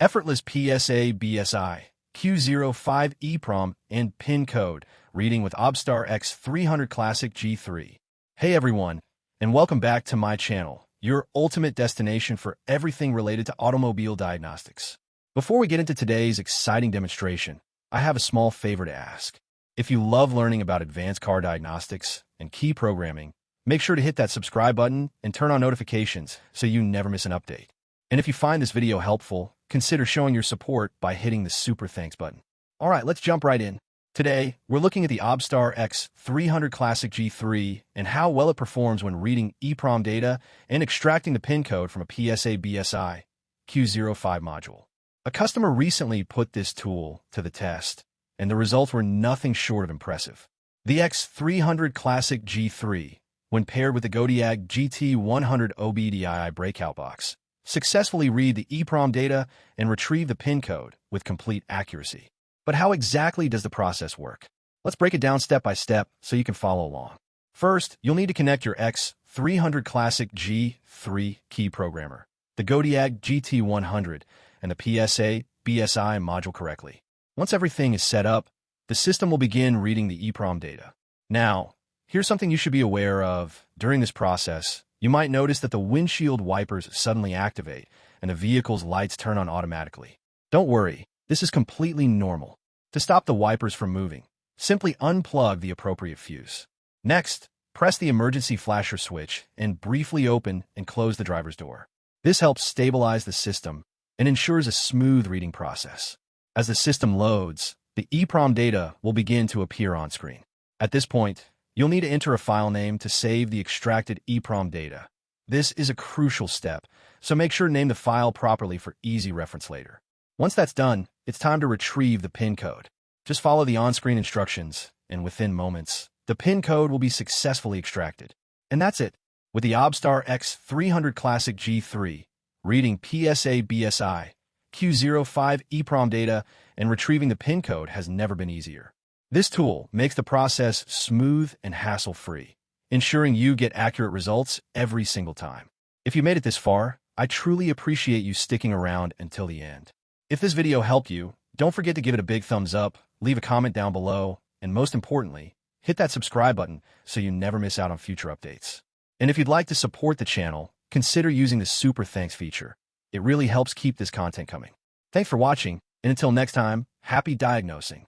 Effortless PSA BSI-Q05 EEPROM and PIN code, reading with OBDSTAR X300 Classic G3. Hey everyone, and welcome back to my channel, your ultimate destination for everything related to automobile diagnostics. Before we get into today's exciting demonstration, I have a small favor to ask. If you love learning about advanced car diagnostics and key programming, make sure to hit that subscribe button and turn on notifications so you never miss an update. And if you find this video helpful, consider showing your support by hitting the super thanks button. All right, let's jump right in. Today, we're looking at the OBDSTAR X300 Classic G3 and how well it performs when reading EEPROM data and extracting the PIN code from a PSA BSI-Q05 module. A customer recently put this tool to the test, and the results were nothing short of impressive. The X300 Classic G3, when paired with the GODIAG GT100 OBDII Breakout box, successfully read the EEPROM data and retrieve the PIN code with complete accuracy. But how exactly does the process work? Let's break it down step by step so you can follow along. First, you'll need to connect your X300 Classic G3 key programmer, the GODIAG GT100, and the PSA BSI module correctly. Once everything is set up, the system will begin reading the EEPROM data. Now, here's something you should be aware of. During this process, you might notice that the windshield wipers suddenly activate and the vehicle's lights turn on automatically. Don't worry, this is completely normal. To stop the wipers from moving, simply unplug the appropriate fuse. Next, press the emergency flasher switch and briefly open and close the driver's door. This helps stabilize the system and ensures a smooth reading process. As the system loads, the EEPROM data will begin to appear on screen. At this point, you'll need to enter a file name to save the extracted EEPROM data. This is a crucial step, so make sure to name the file properly for easy reference later. Once that's done, it's time to retrieve the PIN code. Just follow the on-screen instructions, and within moments, the PIN code will be successfully extracted. And that's it. With the OBDSTAR X300 Classic G3, reading PSA BSI-Q05 EEPROM data and retrieving the PIN code has never been easier. This tool makes the process smooth and hassle-free, ensuring you get accurate results every single time. If you made it this far, I truly appreciate you sticking around until the end. If this video helped you, don't forget to give it a big thumbs up, leave a comment down below, and most importantly, hit that subscribe button so you never miss out on future updates. And if you'd like to support the channel, consider using the super thanks feature. It really helps keep this content coming. Thanks for watching, and until next time, happy diagnosing.